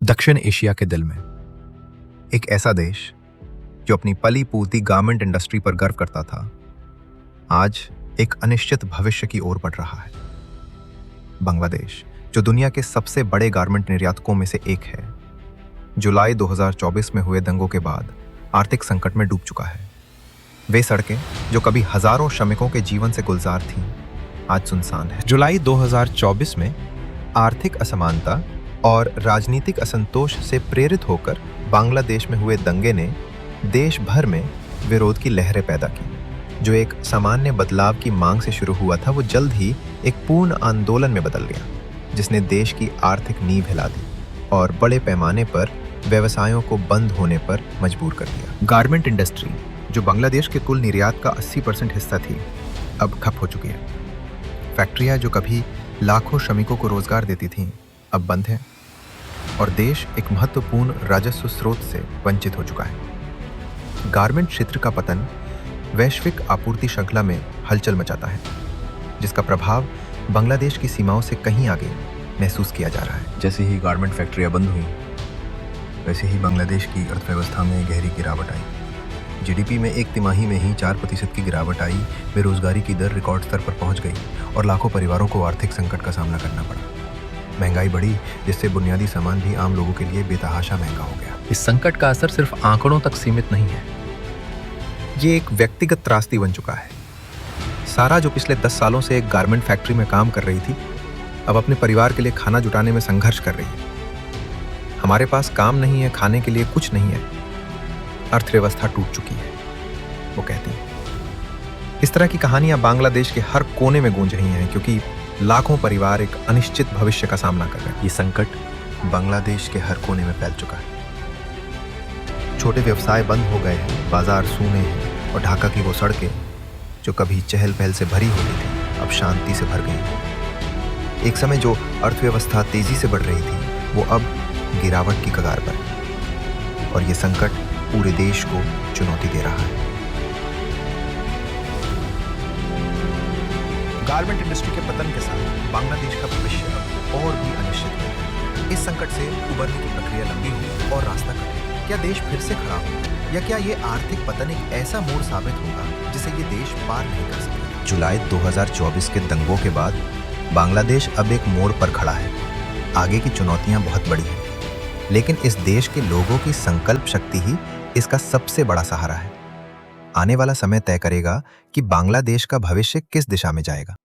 दक्षिण एशिया के दिल में एक ऐसा देश जो अपनी पली पूती गारमेंट इंडस्ट्री पर गर्व करता था, आज एक अनिश्चित भविष्य की ओर बढ़ रहा है। बांग्लादेश, जो दुनिया के सबसे बड़े गारमेंट निर्यातकों में से एक है, जुलाई 2024 में हुए दंगों के बाद आर्थिक संकट में डूब चुका है। वे सड़कें जो कभी हजारों श्रमिकों के जीवन से गुलजार थीं, आज सुनसान है। जुलाई 2024 में आर्थिक असमानता और राजनीतिक असंतोष से प्रेरित होकर बांग्लादेश में हुए दंगे ने देश भर में विरोध की लहरें पैदा की। जो एक सामान्य बदलाव की मांग से शुरू हुआ था, वो जल्द ही एक पूर्ण आंदोलन में बदल गया, जिसने देश की आर्थिक नींव हिला दी और बड़े पैमाने पर व्यवसायों को बंद होने पर मजबूर कर दिया। गारमेंट इंडस्ट्री, जो बांग्लादेश के कुल निर्यात का 80% हिस्सा थी, अब ठप हो चुकी है। फैक्ट्रियां जो कभी लाखों श्रमिकों को रोजगार देती थीं, अब बंद है और देश एक महत्वपूर्ण राजस्व स्रोत से वंचित हो चुका है। गारमेंट क्षेत्र का पतन वैश्विक आपूर्ति श्रृंखला में हलचल मचाता है, जिसका प्रभाव बांग्लादेश की सीमाओं से कहीं आगे महसूस किया जा रहा है। जैसे ही गारमेंट फैक्ट्रियां बंद हुई, वैसे ही बांग्लादेश की अर्थव्यवस्था में गहरी गिरावट आई। जीडीपी में एक तिमाही में ही 4% की गिरावट आई, बेरोजगारी की दर रिकॉर्ड स्तर पर पहुंच गई और लाखों परिवारों को आर्थिक संकट का सामना करना पड़ा। महंगाई बढ़ी, जिससे बुनियादी सामान भी आम लोगों के लिए बेतहाशा महंगा हो गया। इस संकट का असर सिर्फ आंकड़ों तक सीमित नहीं है, ये एक व्यक्तिगत त्रासदी बन चुका है। सारा, जो पिछले 10 सालों से एक गारमेंट फैक्ट्री में काम कर रही थी, अब अपने परिवार के लिए खाना जुटाने में संघर्ष कर रही है। हमारे पास काम नहीं है, खाने के लिए कुछ नहीं है, अर्थव्यवस्था टूट चुकी है, वो कहती है। इस तरह की कहानियां बांग्लादेश के हर कोने में गूंज रही हैं, क्योंकि लाखों परिवार एक अनिश्चित भविष्य का सामना कर रहे हैं। ये संकट बांग्लादेश के हर कोने में फैल चुका है। छोटे व्यवसाय बंद हो गए हैं, बाजार सूने हैं और ढाका की वो सड़कें जो कभी चहल पहल से भरी होती थी, अब शांति से भर गई। एक समय जो अर्थव्यवस्था तेजी से बढ़ रही थी, वो अब गिरावट की कगार पर है और ये संकट पूरे देश को चुनौती दे रहा है। गारमेंट इंडस्ट्री के पतन के साथ बांग्लादेश का भविष्य अब और भी अनिश्चित हो गया। इस संकट से उबरने की प्रक्रिया लंबी हो और रास्ता कटे। क्या देश फिर से खड़ा हो, या क्या ये आर्थिक पतन एक ऐसा मोड़ साबित होगा जिसे ये देश पार नहीं कर सकेगा? जुलाई 2024 के दंगों के बाद बांग्लादेश अब एक मोड़ पर खड़ा है। आगे की चुनौतियां बहुत बड़ी हैं, लेकिन इस देश के लोगों की संकल्प शक्ति ही इसका सबसे बड़ा सहारा है। आने वाला समय तय करेगा कि बांग्लादेश का भविष्य किस दिशा में जाएगा।